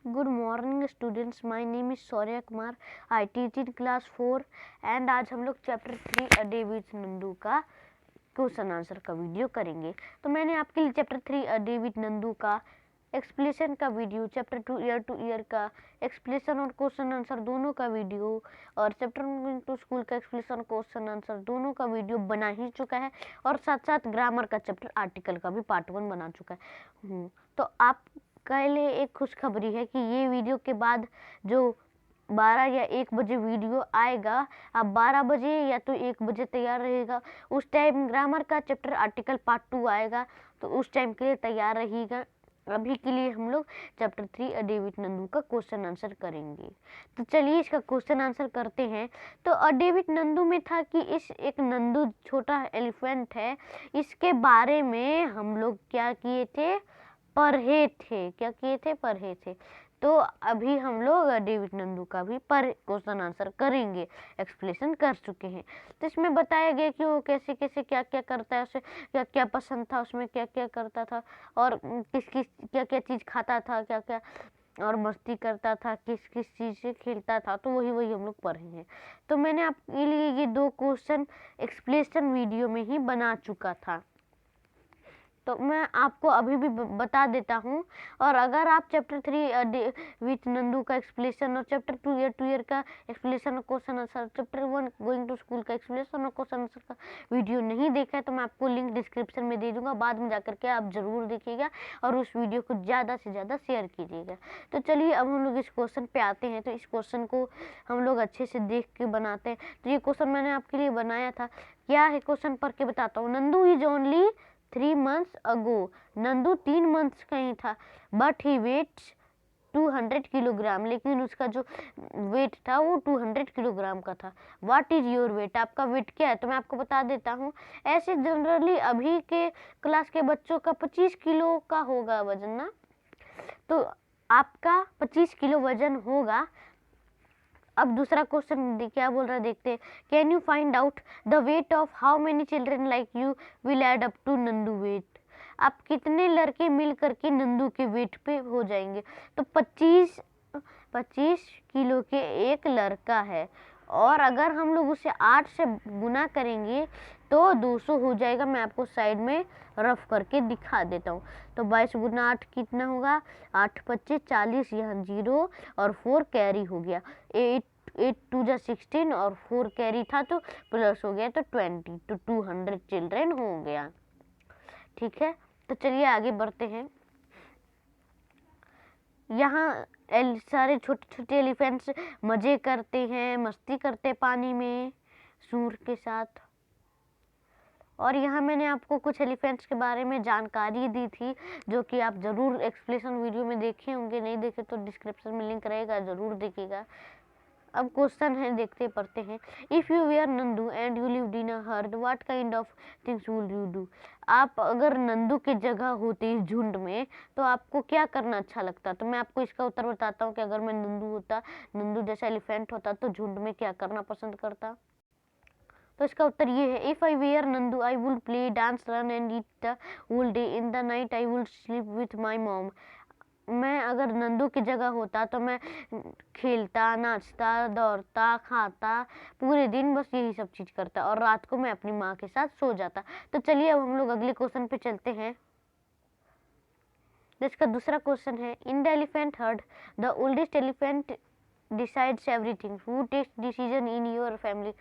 Good morning students, my name is Shaurya Kumar. I teach in class 4 and आज हम लोग chapter 3 a day with Nandu का question answer का video करेंगे। तो मैंने आपके लिए chapter 3 a day with Nandu का एक्सप्लेनेशन का video, chapter 2 year two year का एक्सप्लेनेशन और क्वेश्चन आंसर दोनों का वीडियो और चैप्टर 1 टू स्कूल का एक्सप्लेनेशन क्वेश्चन आंसर दोनों का वीडियो बना ही चुका है और साथ साथ ग्रामर का चैप्टर आर्टिकल का भी पार्ट 1 बना चुका है। तो आप के लिए एक खुशखबरी है कि ये वीडियो के बाद जो 12 या 1 बजे वीडियो आएगा, आप 12 बजे या तो 1 बजे तैयार रहेगा। उस टाइम ग्रामर का चैप्टर आर्टिकल पार्ट 2 आएगा, तो उस टाइम के लिए तैयार रहिएगा। अभी के लिए हम लोग chapter 3 a day with Nandu का क्वेश्चन आंसर करेंगे। तो चलिए इसका क्वेश्चन आंसर करते हैं। तो अ डे विथ नंदू में था कि इस एक नंदू छोटा एलिफेंट है, इसके बारे में हम लोग क्या किए थे, पढ़े थे। क्या किए थे? पढ़े थे। तो अभी हम लोग डेविड नंदू का भी पर क्वेश्चन आंसर करेंगे, एक्सप्लेनेशन कर चुके हैं। तो इसमें बताया गया कि वो कैसे कैसे क्या क्या करता है, उसे क्या क्या पसंद था, उसमें क्या क्या करता था और किस किस क्या क्या चीज़ खाता था, क्या क्या और मस्ती करता था, किस किस चीज़ से खेलता था। तो वही वही हम लोग पढ़े हैं। तो मैंने आपके लिए ये 2 क्वेश्चन एक्सप्लेनेशन वीडियो में ही बना चुका था, तो मैं आपको अभी भी बता देता हूँ। और अगर आप चैप्टर 3 विथ नंदू का एक्सप्लेनेशन और चैप्टर 2 ईयर का एक्सप्लेनेशन और question answer, chapter 1 going to school का एक्सप्लेनेशन और क्वेश्चन आंसर का वीडियो नहीं देखा है तो मैं आपको लिंक डिस्क्रिप्शन में दे दूंगा, बाद में जाकर के आप ज़रूर देखिएगा और उस वीडियो को ज़्यादा से ज़्यादा शेयर कीजिएगा। तो चलिए अब हम लोग इस क्वेश्चन पे आते हैं। तो इस क्वेश्चन को हम लोग अच्छे से देख के बनाते हैं। तो ये क्वेश्चन मैंने आपके लिए बनाया था। क्या है क्वेश्चन पढ़ के बताता हूँ। Nandu is only 3 months ago, Nandu 3 months का ही था, बट ही वेट्स 200 किलोग्राम, लेकिन उसका जो वेट था वो 200 किलोग्राम का था। व्हाट इज योर वेट, आपका वेट क्या है? तो मैं आपको बता देता हूँ। ऐसे जनरली अभी के क्लास के बच्चों का 25 किलो का होगा वजन ना, तो आपका 25 किलो वजन होगा। अब दूसरा क्वेश्चन क्या बोल रहा है देखते हैं। Can you find out the weight of how many children like you will add up to Nandu weight, आप कितने लड़के मिल करके नंदू के वेट पे हो जाएंगे। तो 25 किलो के एक लड़का है और अगर हम लोग उसे 8 से गुना करेंगे तो 200 हो जाएगा। मैं आपको साइड में रफ करके दिखा देता हूँ। तो 22 गुना 8 कितना होगा, 8 25 40, यहाँ 0 और 4 कैरी हो गया, 8 2 जा 16 और 4 कैरी था तो प्लस हो गया, तो 20, तो 200 चिल्ड्रन हो गया। ठीक है, तो चलिए आगे बढ़ते हैं। यहाँ सारे छोटे छोटे एलिफेंट्स मजे करते हैं, मस्ती करते हैं पानी में सूर के साथ। और यहाँ मैंने आपको कुछ एलिफेंट्स के बारे में जानकारी दी थी, जो कि आप ज़रूर एक्सप्लेनेशन वीडियो में देखे होंगे, नहीं देखे तो डिस्क्रिप्शन में लिंक रहेगा, ज़रूर देखिएगा। अब क्वेश्चन है, देखते पढ़ते हैं। If you were Nandu and you lived in a herd, what kind of things would you do, आप अगर नंदू की जगह होते इस झुंड में तो आपको क्या करना अच्छा लगता। तो मैं आपको इसका उत्तर बताता हूँ कि अगर मैं नंदू होता, नंदू जैसा एलिफेंट होता तो झुंड में क्या करना पसंद करता। तो इसका उत्तर ये है। If I were Nandu I would play dance run and eat the whole day, in the night I would sleep with my mom, मैं अगर नंदू की जगह होता तो मैं खेलता, नाचता, दौड़ता, खाता, पूरे दिन बस यही सब चीज़ करता और रात को मैं अपनी माँ के साथ सो जाता। तो चलिए अब हम लोग अगले क्वेश्चन पे चलते हैं। इसका दूसरा क्वेश्चन है। In the elephant herd the oldest elephant decides everything, who takes decision in your family,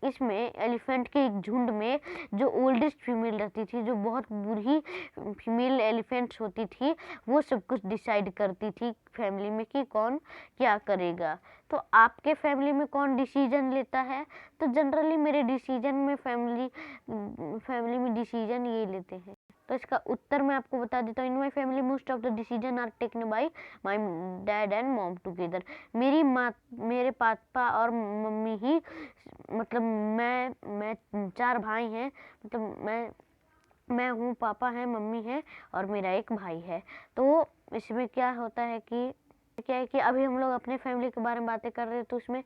इसमें एलिफेंट के एक झुंड में जो ओल्डेस्ट फीमेल रहती थी, जो बहुत बूढ़ी फीमेल एलिफेंट्स होती थी, वो सब कुछ डिसाइड करती थी फैमिली में कि कौन क्या करेगा। तो आपके फैमिली में कौन डिसीजन लेता है। तो जनरली मेरे डिसीजन में फैमिली में डिसीजन ये लेते हैं। तो इसका उत्तर मैं आपको बता देता हूँ। In my family most of the decision are taken by my dad and mom together, मेरी माँ, मेरे पापा और मम्मी ही, मतलब मैं 4 भाई हैं, मतलब मैं हूँ, पापा हैं, मम्मी है और मेरा एक भाई है। तो इसमें क्या होता है कि अभी हम लोग अपने फैमिली के बारे में बातें कर रहे हैं, तो इसमें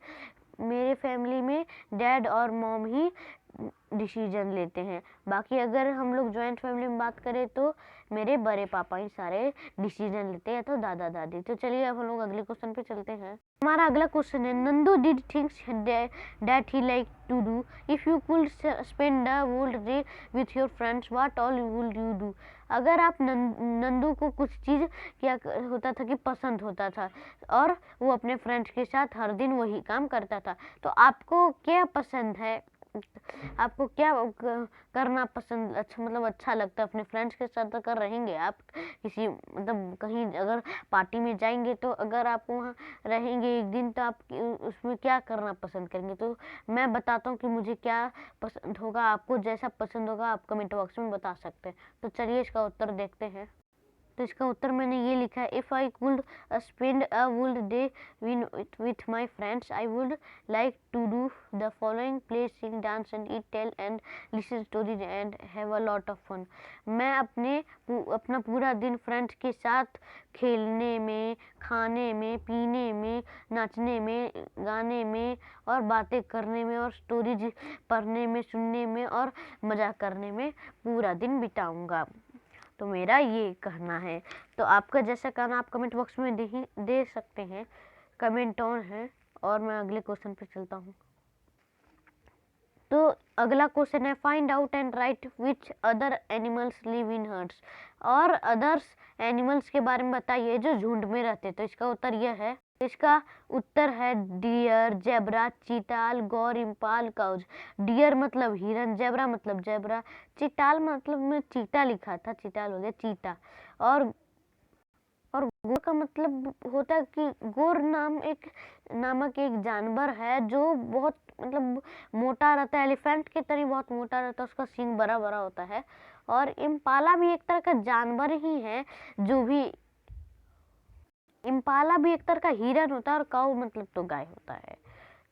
मेरे फैमिली में डैड और मॉम ही डिसीजन लेते हैं। बाकी अगर हम लोग जॉइंट फैमिली में बात करें तो मेरे बड़े पापा ही सारे डिसीजन लेते हैं, तो दादा दादी। तो चलिए अब हम लोग अगले क्वेश्चन पे चलते हैं। हमारा अगला क्वेश्चन है, Nandu did things that he like to do. If you could spend the whole day with your friends, what all would you do. अगर आप नंदू को कुछ चीज़ क्या होता था कि पसंद होता था और वो अपने फ्रेंड्स के साथ हर दिन वही काम करता था, तो आपको क्या पसंद है, आपको क्या करना पसंद अच्छा लगता है अपने फ्रेंड्स के साथ। अगर रहेंगे आप किसी कहीं अगर पार्टी में जाएंगे, तो अगर आप वहाँ रहेंगे एक दिन, तो आप उसमें क्या करना पसंद करेंगे। तो मैं बताता हूँ कि मुझे क्या पसंद होगा, आपको जैसा पसंद होगा आप कमेंट बॉक्स में बता सकते हैं। तो चलिए इसका उत्तर देखते हैं। तो इसका उत्तर मैंने ये लिखा है, if I could spend a whole day with my friends, I would like to do the following: play, sing, dance and eat, tell and listen stories and have a lot of fun. मैं अपना पूरा दिन friends के साथ खेलने में, खाने में, पीने में, नाचने में, गाने में और बातें करने में और स्टोरीज पढ़ने में, सुनने में और मजाक करने में पूरा दिन बिताऊंगा। तो मेरा ये कहना है। तो आपका जैसा कहना आप कमेंट बॉक्स में दे सकते हैं, कमेंट ऑन है। और मैं अगले क्वेश्चन पे चलता हूँ। तो अगला क्वेश्चन है, find out and right which other animals live in hertz. और अदर्स एनिमल्स के बारे में बताइए जो झुंड में रहते। तो इसका उत्तर यह है, इसका उत्तर है डियर, जेब्रा, चीताल, गौर, इम्पाल, काउज। डियर मतलब हिरन, जेब्रा मतलब जेब्रा, चीताल मतलब में चीता लिखा था, चीताल हो गया चीता। और गोर का मतलब होता है कि गोर नामक एक जानवर है जो बहुत मोटा रहता है, एलिफेंट की तरह बहुत मोटा रहता है, उसका सींग बड़ा बड़ा होता है। और इम्पाला भी एक तरह का जानवर ही है, जो भी इम्पाला भी एक तरह का हिरन होता है, और काऊ मतलब तो गाय होता है।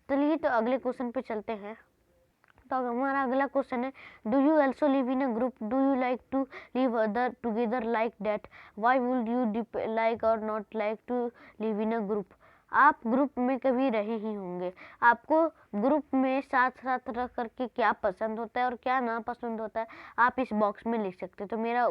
चलिए तो अगले क्वेश्चन पे चलते हैं। तो हमारा अगला क्वेश्चन है, do you also live in a group, do you like to live other together like that, why would you like or not like to live in a group. आप ग्रुप में कभी रहे ही होंगे, आपको ग्रुप में साथ साथ रह करके क्या पसंद होता है और क्या ना पसंद होता है, आप इस बॉक्स में लिख सकते हैं। तो मेरा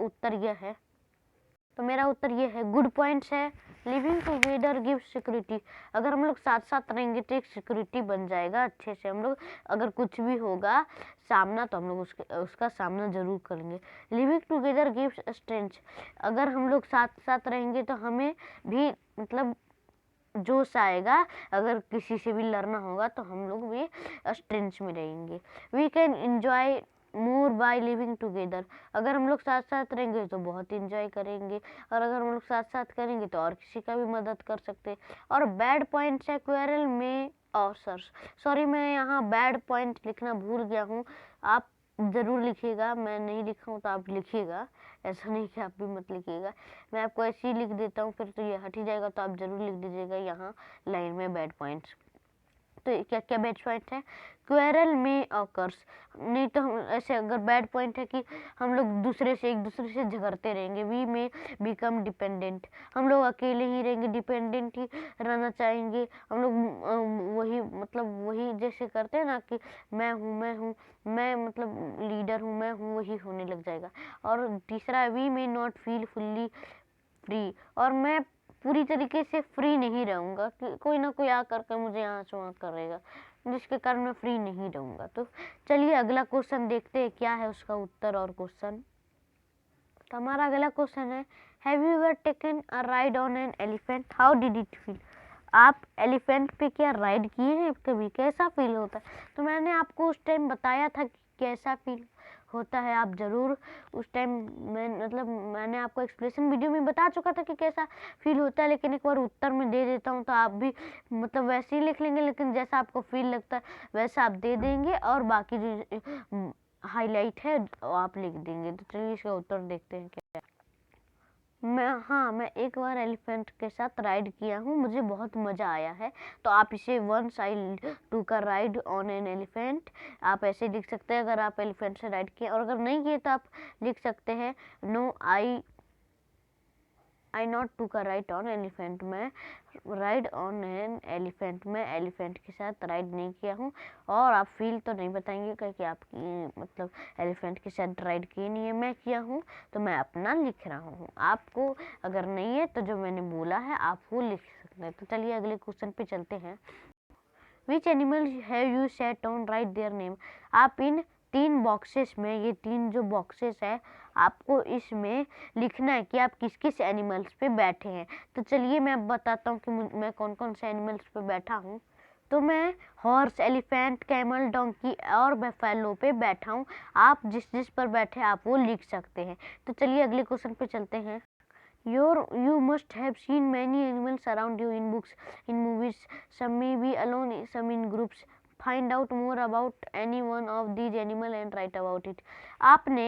उत्तर यह है, गुड पॉइंट्स है, लिविंग टुगेदर गिव सिक्योरिटी। अगर हम लोग साथ साथ रहेंगे तो एक सिक्योरिटी बन जाएगा अच्छे से। हम लोग अगर कुछ भी होगा सामना, तो हम लोग उसका सामना जरूर करेंगे। Living together gives strength. अगर हम लोग साथ साथ रहेंगे तो हमें भी जोश आएगा, अगर किसी से भी लड़ना होगा तो हम लोग भी स्ट्रेंथ में रहेंगे। We can enjoy more by living together. अगर हम लोग साथ साथ रहेंगे तो बहुत इंजॉय करेंगे, और अगर हम लोग साथ साथ करेंगे तो और किसी का भी मदद कर सकते हैं। और बैड पॉइंट्स है, क्वेरल में और सॉरी मैं यहाँ बैड पॉइंट लिखना भूल गया हूँ, आप ज़रूर लिखिएगा, मैं नहीं लिखा हूँ तो आप लिखिएगा, ऐसा नहीं कि आप भी मत लिखिएगा। मैं आपको ऐसे ही लिख देता हूँ, फिर तो ये हट ही जाएगा, तो आप ज़रूर लिख दीजिएगा यहाँ लाइन में बैड पॉइंट्स। तो क्या क्या बैड पॉइंट है, क्वेरल में ऑकर्स। नहीं तो हम ऐसे अगर बैड पॉइंट है कि हम लोग एक दूसरे से झगड़ते रहेंगे। वी में बिकम डिपेंडेंट, हम लोग अकेले ही रहेंगे, डिपेंडेंट ही रहना चाहेंगे। हम लोग वही जैसे करते हैं ना कि मैं लीडर हूँ, मैं हूँ, वही होने लग जाएगा। और तीसरा, वी में नॉट फील फुल्ली फ्री। और मैं पूरी तरीके से फ्री नहीं रहूँगा, कि कोई ना कोई आकर के मुझे यहाँ से वहाँ करेगा, जिसके कारण मैं फ्री नहीं रहूँगा। तो चलिए अगला क्वेश्चन देखते हैं क्या है उसका उत्तर और क्वेश्चन। तो हमारा अगला क्वेश्चन है, have you ever taken a ride on an elephant, how did it feel. आप एलिफेंट पे क्या राइड किए हैं कभी, कैसा फील होता है। तो मैंने आपको उस टाइम बताया था कि कैसा फील होता है। आप ज़रूर उस टाइम मैंने आपको एक्सप्लेनेशन वीडियो में बता चुका था कि कैसा फील होता है, लेकिन एक बार उत्तर में दे देता हूँ, तो आप भी वैसे ही लिख लेंगे, लेकिन जैसा आपको फील लगता है वैसा आप दे देंगे, और बाकी जो हाईलाइट है वो आप लिख देंगे। तो चलिए इसका उत्तर देखते हैं क्या। मैं एक बार एलिफेंट के साथ राइड किया हूँ, मुझे बहुत मज़ा आया है। तो आप इसे वंस आई टूक a ride on an elephant, आप ऐसे लिख सकते हैं अगर आप एलिफेंट से राइड किए, और अगर नहीं किए तो आप लिख सकते हैं no I I not to का राइड ऑन एलिफेंट, मैं राइड ऑन एन एलिफेंट, मैं एलिफेंट के साथ राइड नहीं किया हूँ। और आप फील तो नहीं बताएंगे क्योंकि आपकी मतलब एलिफेंट के साथ राइड की नहीं है, मैं किया हूँ, तो मैं अपना लिख रहा हूँ। आपको अगर नहीं है तो जो मैंने बोला है आप वो लिख सकते हैं। तो चलिए अगले क्वेश्चन पे चलते हैं। Which animal have you set on, right their name. आप इन 3 बॉक्सेस में, ये 3 जो बॉक्सेस है, आपको इसमें लिखना है कि आप किस किस एनिमल्स पे बैठे हैं। तो चलिए मैं अब बताता हूँ कि मैं कौन कौन से एनिमल्स पे बैठा हूँ। तो मैं हॉर्स, एलिफेंट, कैमल, डोंकी और बफेलो पे बैठा हूँ। आप जिस जिस पर बैठे आप वो लिख सकते हैं। तो चलिए अगले क्वेश्चन पे चलते हैं। You must have seen many animals around you in books, in movies. Some may be alone, some in groups. Find out more about any one of these animals and write about it. आपने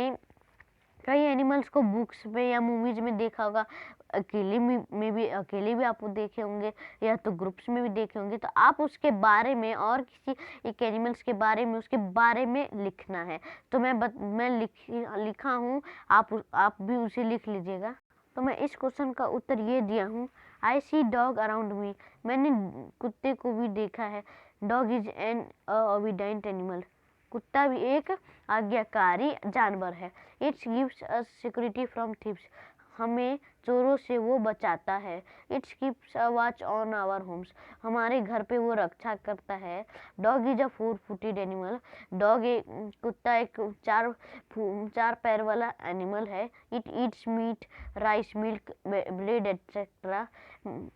कई animals को books पे या movies में देखा होगा, अकेले में भी, अकेले भी आप देखे होंगे या तो ग्रुप्स में भी देखे होंगे। तो आप उसके बारे में और किसी एक एनिमल्स के बारे में, उसके बारे में लिखना है। तो मैं लिखा हूँ, आप भी उसे लिख लीजिएगा। तो मैं इस क्वेश्चन का उत्तर ये दिया हूँ। आई सी डॉग अराउंड मी, मैंने कुत्ते को भी देखा है। Dog is an obedient animal, कुत्ता भी एक आज्ञाकारी जानवर है। It's gives us security from thieves, हमें चोरों से वो बचाता है। It's keeps a watch on our homes, हमारे घर पे वो रक्षा करता है। Dog is a 4-footed animal, कुत्ता एक चार पैर वाला एनिमल है। It eats meat, rice, milk, bread etcetera,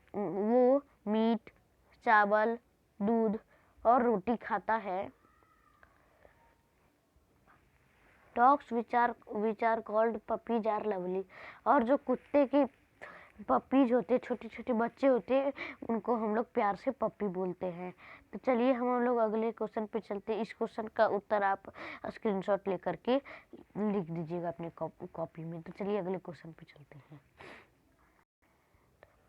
वो मीट, चावल, दूध और रोटी खाता है। Dogs which are called puppies are lovely, और जो कुत्ते की पपीज होते, छोटे छोटे बच्चे होते, उनको हम लोग प्यार से पपी बोलते हैं। तो चलिए हम लोग अगले क्वेश्चन पे चलते हैं। इस क्वेश्चन का उत्तर आप स्क्रीनशॉट लेकर के लिख दीजिएगा अपने कॉपी में। तो चलिए अगले क्वेश्चन पे चलते हैं।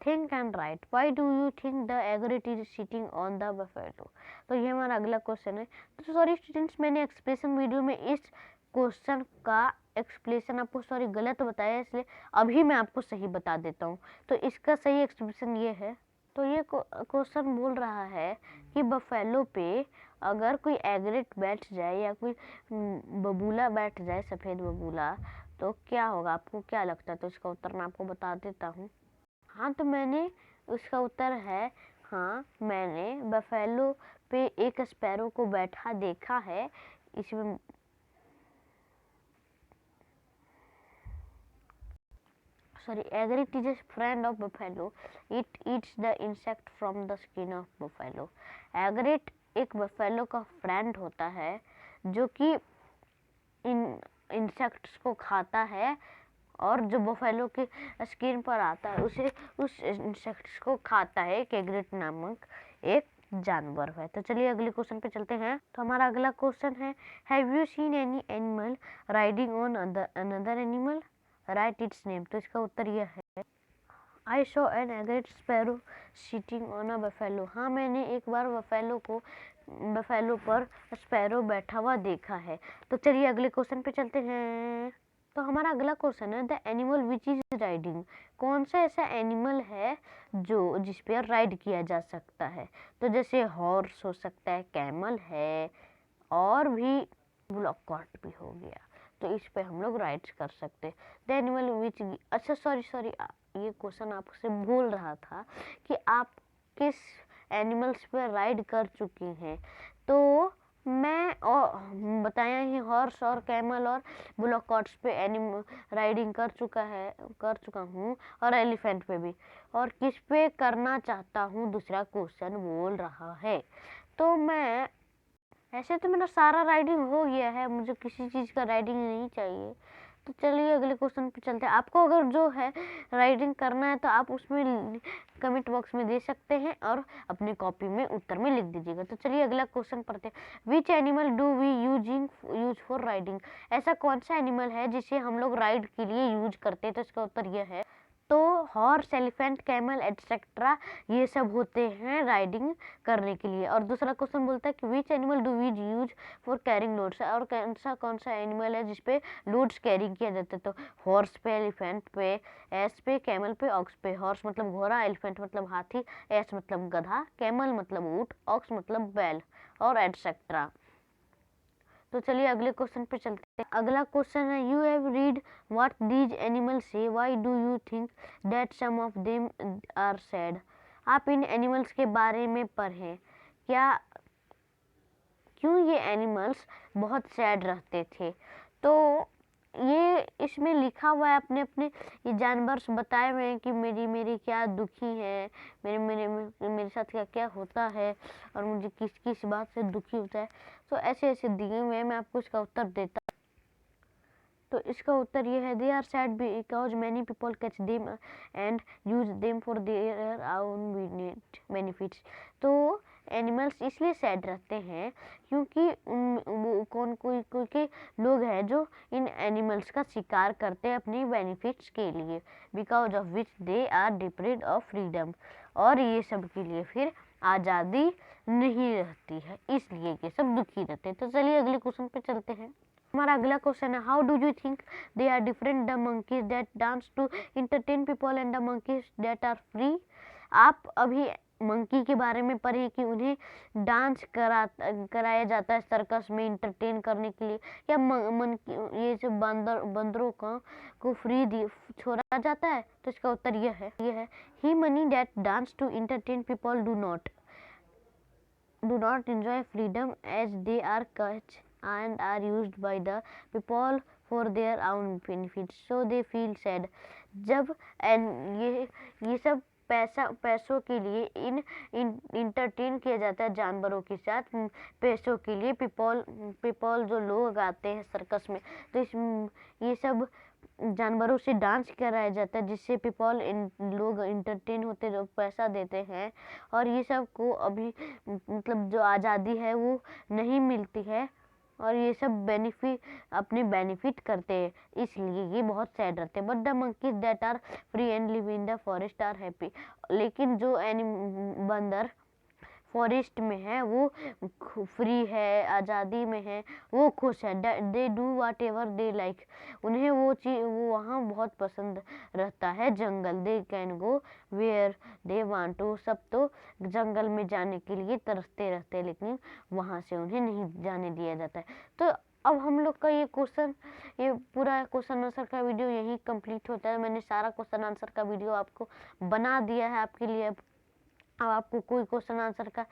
Think and right, why do you think the एग्रेट is sitting on the buffalo. तो ये हमारा अगला क्वेश्चन है। तो सॉरी स्टूडेंट्स, मैंने एक्सप्रेशन वीडियो में इस क्वेश्चन का एक्सप्लेनेशन आपको गलत बताया, इसलिए अभी मैं आपको सही बता देता हूँ। तो इसका सही एक्सप्रेशन ये है। तो ये क्वेश्चन बोल रहा है कि बफेलो पे अगर कोई एग्रेट बैठ जाए या कोई बबूला बैठ जाए, सफ़ेद बबूला, तो क्या होगा, आपको क्या लगता है। तो इसका उत्तर मैं आपको बता देता हूँ। हाँ, तो मैंने उसका उत्तर है, हाँ मैंने बफेलो पे एक स्पैरो को बैठा देखा है। इसमें एग्रेट is a friend of buffalo, it eats the insect from the skin of buffalo. एग्रेट एक बफेलो का फ्रेंड होता है जो कि इंसेक्ट्स को खाता है, और जो बफेलो के स्किन पर आता है उसे उस इंसेक्ट्स को खाता है। एक एग्रेट नामक एक जानवर है। तो चलिए अगले क्वेश्चन पे चलते हैं। तो हमारा अगला क्वेश्चन है, have you seen any animal riding on another animal, right it's name. तो इसका उत्तर यह है, I saw an एग्रेट sparrow sitting on a buffalo. हाँ, मैंने एक बार बफेलो पर स्पैरो बैठा हुआ देखा है। तो चलिए अगले क्वेश्चन पे चलते हैं। तो हमारा अगला क्वेश्चन है, the animal which is riding, कौन सा ऐसा एनिमल है जो जिस पर राइड किया जा सकता है। तो जैसे हॉर्स हो सकता है, कैमल है, और भी ब्लॉक कार्ट भी हो गया। तो इस पे हम लोग राइड्स कर सकते हैं। द एनिमल विच, अच्छा सॉरी ये क्वेश्चन आपसे बोल रहा था कि आप किस एनिमल्स पे राइड कर चुके हैं। तो मैं बताया ही, हॉर्स और कैमल और बुलॉक कार्ट्स पे राइडिंग कर चुका हूँ, और एलिफेंट पे भी। और किस पे करना चाहता हूँ, दूसरा क्वेश्चन बोल रहा है। तो मैं ऐसे तो मेरा सारा राइडिंग हो गया है, मुझे किसी चीज़ का राइडिंग नहीं चाहिए। तो चलिए अगले क्वेश्चन पे चलते हैं। आपको अगर जो है राइडिंग करना है तो आप उसमें कमेंट बॉक्स में दे सकते हैं और अपनी कॉपी में उत्तर में लिख दीजिएगा। तो चलिए अगला क्वेश्चन पढ़ते हैं। Which animal do we use for riding, ऐसा कौन सा एनिमल है जिसे हम लोग राइड के लिए यूज करते हैं। तो इसका उत्तर यह है, तो हॉर्स, एलिफेंट, कैमल एटसेट्रा ये सब होते हैं राइडिंग करने के लिए। और दूसरा क्वेश्चन बोलता है कि which animal do we use for carrying loads, और कौन सा एनिमल है जिसपे लोड्स कैरी किया जाता है। तो हॉर्स पे, एलिफेंट पे, एस पे, कैमल पे, ऑक्स पे। हॉर्स मतलब घोड़ा, एलिफेंट मतलब हाथी, एस मतलब गधा, कैमल मतलब ऊंट, ऑक्स मतलब बैल और एटसेट्रा। तो चलिए अगले क्वेश्चन पे चलते हैं। अगला क्वेश्चन है you have read what these animals से, why do you think that some of them are sad. आप इन एनिमल्स के बारे में पढ़ें, क्यों ये एनिमल्स बहुत सैड रहते थे। तो ये इसमें लिखा हुआ है, अपने अपने ये जानवर बताए हुए हैं कि मेरी क्या दुखी है, मेरे साथ क्या क्या होता है और मुझे किस किस बात से दुखी होता है। तो ऐसे ऐसे दिए हुए हैं, मैं आपको इसका उत्तर देता। तो इसका उत्तर ये है they are sad because many people catch them and use them for their own benefits. तो एनिमल्स इसलिए सैड रहते हैं क्योंकि कोई के लोग हैं जो इन एनिमल्स का शिकार करते हैं अपनी बेनिफिट्स के लिए, because of which they are deprived of freedom. और ये सब के लिए फिर आज़ादी नहीं रहती है, इसलिए ये सब दुखी रहते हैं। तो चलिए अगले क्वेश्चन पे चलते हैं। हमारा अगला क्वेश्चन है how do you think they are different the monkeys that dance to entertain people and the monkeys that are free. आप अभी मंकी के बारे में पढ़े कि उन्हें डांस कराया जाता है सर्कस में इंटरटेन करने के लिए, या ये जो बंदरों को फ्री छोड़ा जाता है। तो इसका उत्तर ये है he money that dance to entertain people do not enjoy freedom as they are caught and are used by the people for their own benefits, so they feel sad। जब ये सब पैसों के लिए इंटरटेन किया जाता है जानवरों के साथ, पैसों के लिए पीपल जो लोग आते हैं सर्कस में, तो ये सब जानवरों से डांस कराया जाता है जिससे पीपल लोग इंटरटेन होते जो पैसा देते हैं। और ये सब को अभी मतलब जो आज़ादी है वो नहीं मिलती है और ये सब अपने बेनिफिट करते हैं, इसलिए ये बहुत सैड रहते हैं। But the monkeys that are free and live in the forest are happy. लेकिन जो बंदर फॉरेस्ट में है वो फ्री है, आज़ादी में है, वो खुश है। They do whatever they like. उन्हें वो वहाँ बहुत पसंद रहता है जंगल। They can go where they want to. सब तो जंगल में जाने के लिए तरसते रहते हैं, लेकिन वहाँ से उन्हें नहीं जाने दिया जाता है। तो अब हम लोग का ये पूरा क्वेश्चन आंसर का वीडियो यही कंप्लीट होता है। मैंने सारा क्वेश्चन आंसर का वीडियो आपको बना दिया है आपके लिए। अब आपको कोई क्वेश्चन आंसर का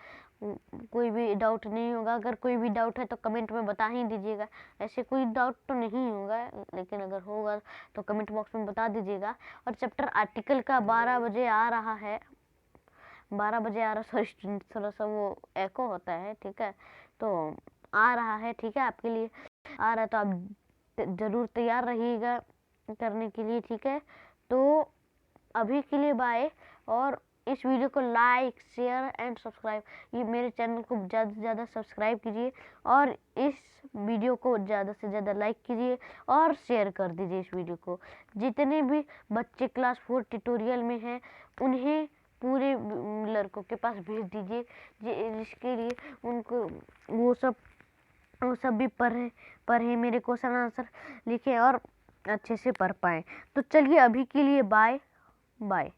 कोई भी डाउट नहीं होगा। अगर कोई भी डाउट है तो कमेंट में बता ही दीजिएगा। ऐसे कोई डाउट तो नहीं होगा, लेकिन अगर होगा तो कमेंट बॉक्स में बता दीजिएगा। और चैप्टर आर्टिकल का 12 बजे आ रहा है, 12 बजे आ रहा, सॉरी थोड़ा सा वो एको होता है, ठीक है, तो आ रहा है, ठीक है, आपके लिए आ रहा है, तो आप ज़रूर तैयार रहिएगा करने के लिए, ठीक है। तो अभी के लिए बाय। और इस वीडियो को लाइक, शेयर एंड सब्सक्राइब, ये मेरे चैनल को ज़्यादा से ज़्यादा सब्सक्राइब कीजिए और इस वीडियो को ज़्यादा से ज़्यादा लाइक कीजिए और शेयर कर दीजिए इस वीडियो को। जितने भी बच्चे क्लास 4 ट्यूटोरियल में हैं उन्हें पूरे लड़कों के पास भेज दीजिए, जिसके लिए उनको वो सब भी पढ़े मेरे क्वेश्चन आंसर लिखें और अच्छे से पढ़ पाएँ। तो चलिए अभी के लिए बाय बाय।